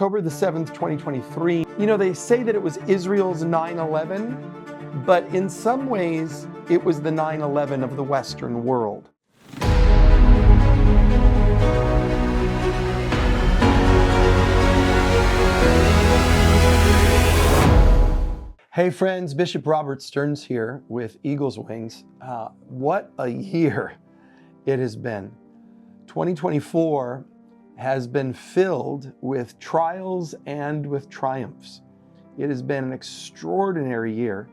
October the 7th, 2023. You know, they say that it was Israel's 9/11, but in some ways, it was the 9/11 of the Western world. Hey friends, Bishop Robert Stearns here with Eagle's Wings. What a year it has been. 2024 has been filled with trials and with triumphs. It has been an extraordinary year.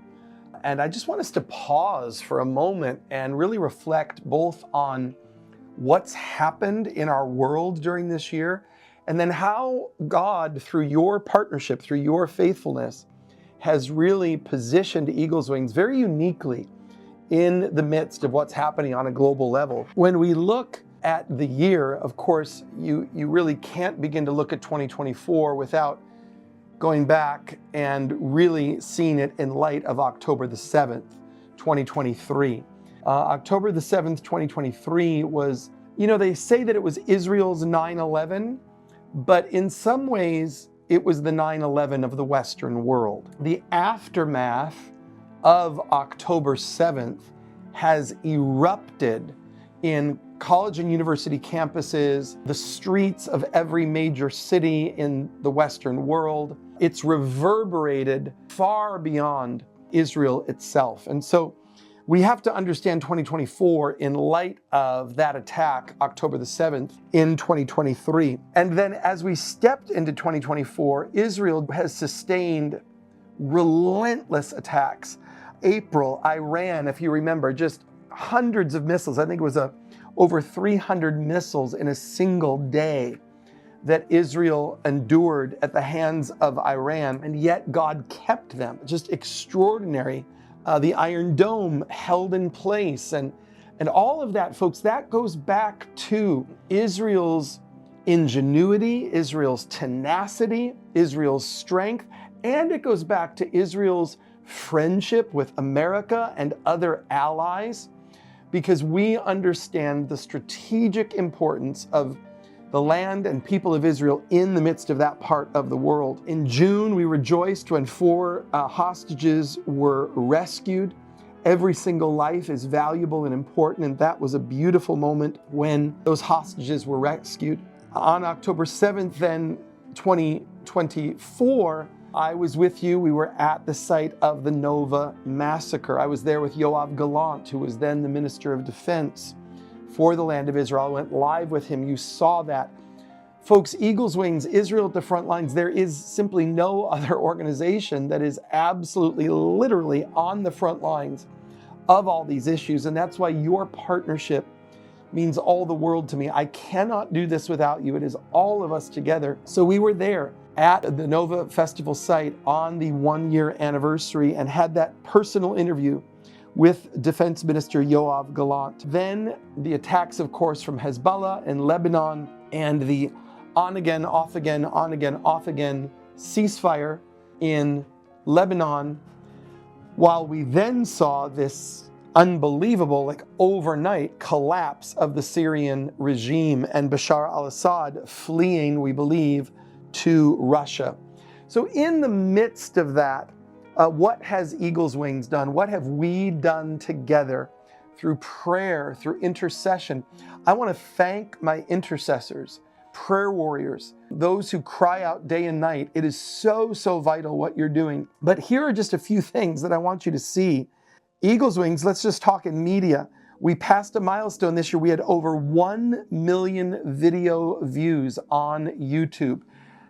And I just want us to pause for a moment and really reflect both on what's happened in our world during this year, and then how God, through your partnership, through your faithfulness, has really positioned Eagle's Wings very uniquely in the midst of what's happening on a global level. When we look at the year, of course, you really can't begin to look at 2024 without going back and really seeing it in light of October the 7th, 2023. October the 7th, 2023 was, you know, they say that it was Israel's 9/11, but in some ways, it was the 9/11 of the Western world. The aftermath of October 7th has erupted in college and university campuses, the streets of every major city in the Western world. It's reverberated far beyond Israel itself. And so we have to understand 2024 in light of that attack, October the 7th in 2023. And then as we stepped into 2024, Israel has sustained relentless attacks. April, Iran, if you remember, just hundreds of missiles. I think it was over 300 missiles in a single day that Israel endured at the hands of Iran, and yet God kept them. Just extraordinary. The Iron Dome held in place, and all of that, folks, that goes back to Israel's ingenuity, Israel's tenacity, Israel's strength, and it goes back to Israel's friendship with America and other allies, because we understand the strategic importance of the land and people of Israel in the midst of that part of the world. In June, we rejoiced when 4 hostages were rescued. Every single life is valuable and important, and that was a beautiful moment when those hostages were rescued. On October 7th, then, 2024, I was with you. We were at the site of the Nova massacre. I was there with Yoav Gallant, who was then the Minister of Defense for the land of Israel. I went live with him. You saw that. Folks, Eagle's Wings, Israel at the front lines. There is simply no other organization that is absolutely, literally on the front lines of all these issues. And that's why your partnership means all the world to me. I cannot do this without you. It is all of us together. So we were there at the Nova Festival site on the 1-year anniversary and had that personal interview with Defense Minister Yoav Gallant. Then the attacks, of course, from Hezbollah in Lebanon and the on-again, off-again, on-again, off-again ceasefire in Lebanon, while we then saw this unbelievable, like overnight collapse of the Syrian regime and Bashar al-Assad fleeing, we believe, to Russia. So in the midst of that, what has Eagle's Wings done? What have we done together through prayer, through intercession? I want to thank my intercessors, prayer warriors, those who cry out day and night. It is so, so vital what you're doing. But here are just a few things that I want you to see. Eagle's Wings, let's just talk in media. We passed a milestone this year. We had over 1 million video views on YouTube.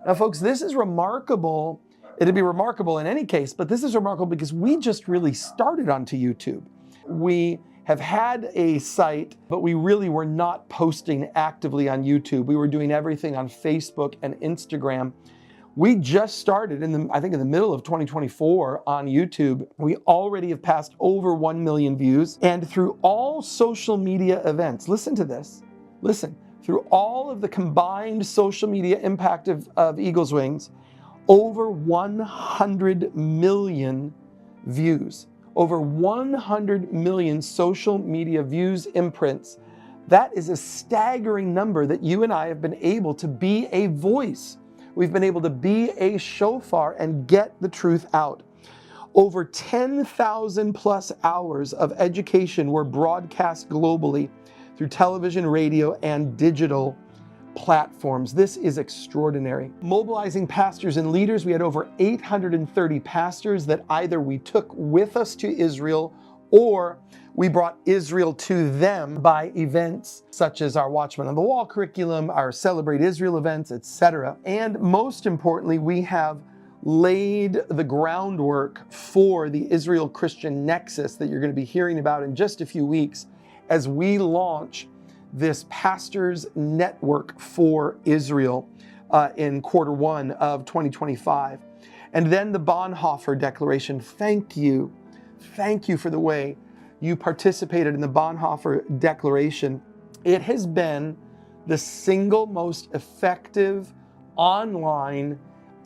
Now, folks, this is remarkable. It'd be remarkable in any case, but this is remarkable because we just really started onto YouTube. We have had a site, but we really were not posting actively on YouTube. We were doing everything on Facebook and Instagram. We just started I think in the middle of 2024 on YouTube. We already have passed over 1 million views, and through all social media events, listen to this, listen. Through all of the combined social media impact of Eagle's Wings, over 100 million views, over 100 million social media views, imprints. That is a staggering number that you and I have been able to be a voice We've been able to be a shofar and get the truth out. Over 10,000 plus hours of education were broadcast globally through television, radio, and digital platforms. This is extraordinary. Mobilizing pastors and leaders, we had over 830 pastors that either we took with us to Israel or we brought Israel to them by events such as our Watchman on the Wall curriculum, our Celebrate Israel events, etc. And most importantly, we have laid the groundwork for the Israel Christian Nexus that you're going to be hearing about in just a few weeks as we launch this pastors network for Israel in Q1 of 2025. And then the Bonhoeffer Declaration. Thank you for the way you participated in the Bonhoeffer Declaration. It has been the single most effective online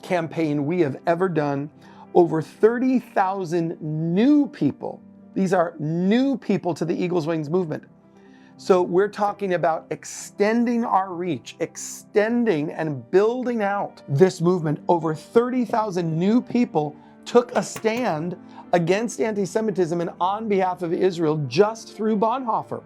campaign we have ever done. Over 30,000 new people. These are new people to the Eagles Wings movement. So we're talking about extending our reach, extending and building out this movement. Over 30,000 new people took a stand against anti-Semitism and on behalf of Israel just through Bonhoeffer.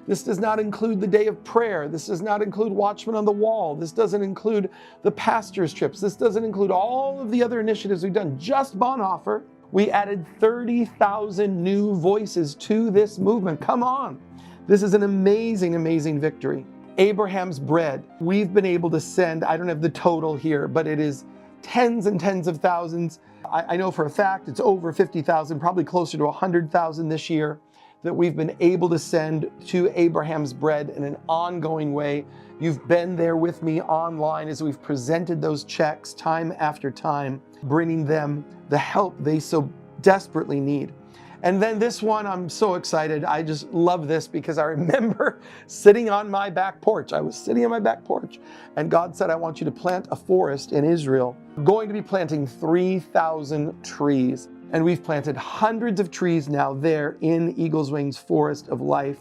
This does not include the day of prayer. This does not include Watchmen on the Wall. This doesn't include the pastors' trips. This doesn't include all of the other initiatives we've done. Just Bonhoeffer. We added 30,000 new voices to this movement. Come on. This is an amazing, amazing victory. Abraham's bread. We've been able to send, I don't have the total here, but it is tens and tens of thousands. I know for a fact it's over 50,000, probably closer to 100,000 this year that we've been able to send to Abraham's bread in an ongoing way. You've been there with me online as we've presented those checks time after time, bringing them the help they so desperately need. And then this one, I'm so excited. I just love this because I remember sitting on my back porch. I was sitting on my back porch and God said, I want you to plant a forest in Israel. I'm going to be planting 3,000 trees. And we've planted hundreds of trees now there in Eagles Wings Forest of Life.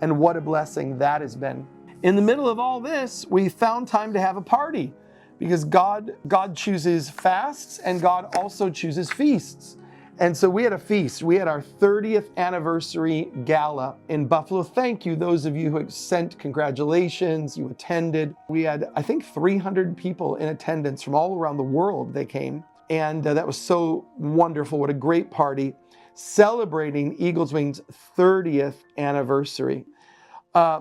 And what a blessing that has been. In the middle of all this, we found time to have a party because God chooses fasts and God also chooses feasts. And so we had a feast. We had our 30th anniversary gala in Buffalo. Thank you, those of you who sent congratulations, you attended. We had, I think, 300 people in attendance from all around the world. They came. And that was so wonderful. What a great party celebrating Eagles Wings' 30th anniversary.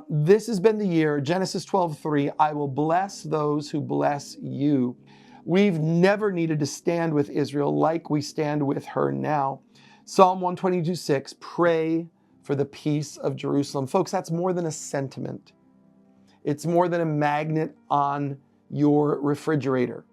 This has been the year, Genesis 12:3, I will bless those who bless you. We've never needed to stand with Israel like we stand with her now. Psalm 122:6, pray for the peace of Jerusalem. Folks, that's more than a sentiment. It's more than a magnet on your refrigerator.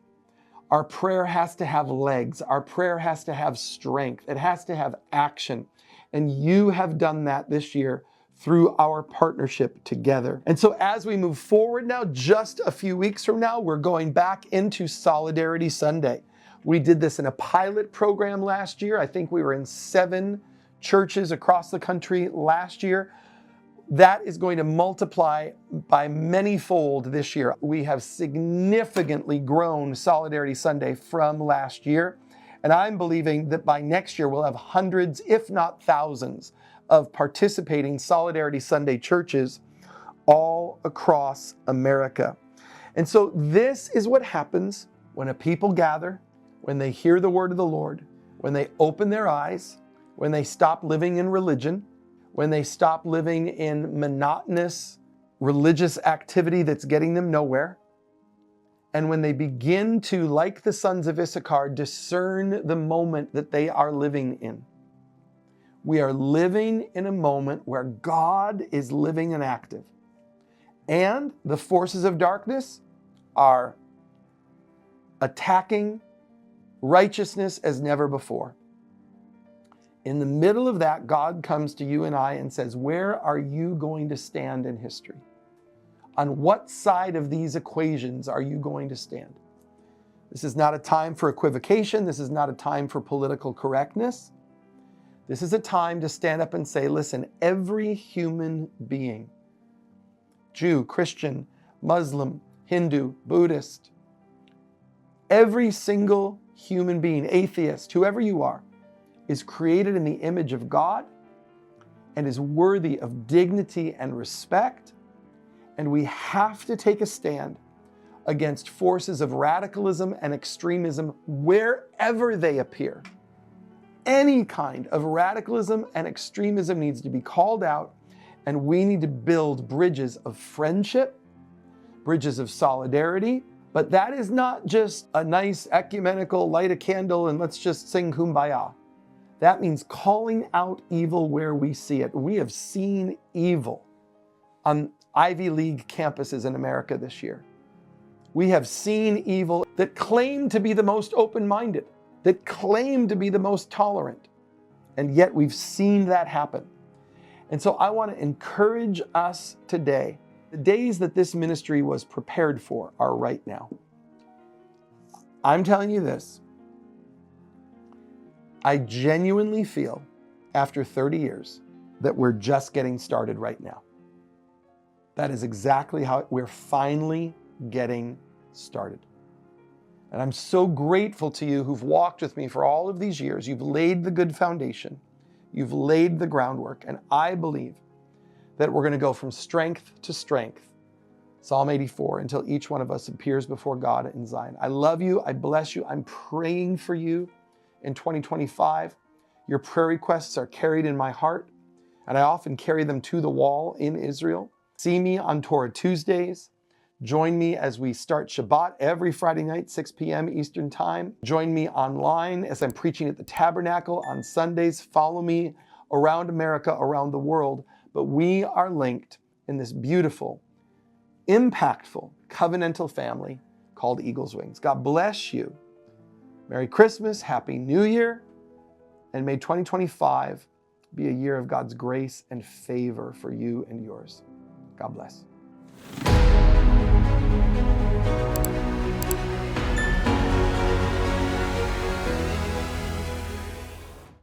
Our prayer has to have legs. Our prayer has to have strength. It has to have action. And you have done that this year through our partnership together. And so as we move forward now, just a few weeks from now, we're going back into Solidarity Sunday. We did this in a pilot program last year. I think we were in 7 churches across the country last year. That is going to multiply by many-fold this year. We have significantly grown Solidarity Sunday from last year. And I'm believing that by next year, we'll have hundreds, if not thousands, of participating Solidarity Sunday churches all across America. And so this is what happens when a people gather, when they hear the word of the Lord, when they open their eyes, when they stop living in religion, when they stop living in monotonous religious activity that's getting them nowhere, and when they begin to, like the sons of Issachar, discern the moment that they are living in. We are living in a moment where God is living and active. And the forces of darkness are attacking righteousness as never before. In the middle of that, God comes to you and I and says, where are you going to stand in history? On what side of these equations are you going to stand? This is not a time for equivocation. This is not a time for political correctness. This is a time to stand up and say, listen, every human being, Jew, Christian, Muslim, Hindu, Buddhist, Every single human being, atheist, whoever you are, is created in the image of God and is worthy of dignity and respect. And we have to take a stand against forces of radicalism and extremism wherever they appear. Any kind of radicalism and extremism needs to be called out, and we need to build bridges of friendship, bridges of solidarity. But that is not just a nice ecumenical light a candle and let's just sing Kumbaya. That means calling out evil where we see it. We have seen evil on Ivy League campuses in America this year. We have seen evil that claim to be the most open-minded, that claim to be the most tolerant, and yet we've seen that happen. And so I want to encourage us today. The days that this ministry was prepared for are right now. I'm telling you this. I genuinely feel, after 30 years, that we're just getting started right now. That is exactly how we're finally getting started. And I'm so grateful to you who've walked with me for all of these years. You've laid the good foundation. You've laid the groundwork. And I believe that we're going to go from strength to strength, Psalm 84, until each one of us appears before God in Zion. I love you. I bless you. I'm praying for you in 2025. Your prayer requests are carried in my heart, and I often carry them to the wall in Israel. See me on Torah Tuesdays. Join me as we start Shabbat every Friday night, 6 p.m. Eastern Time. Join me online as I'm preaching at the Tabernacle on Sundays. Follow me around America, around the world. But we are linked in this beautiful, impactful, covenantal family called Eagle's Wings. God bless you. Merry Christmas, Happy New Year, and may 2025 be a year of God's grace and favor for you and yours. God bless.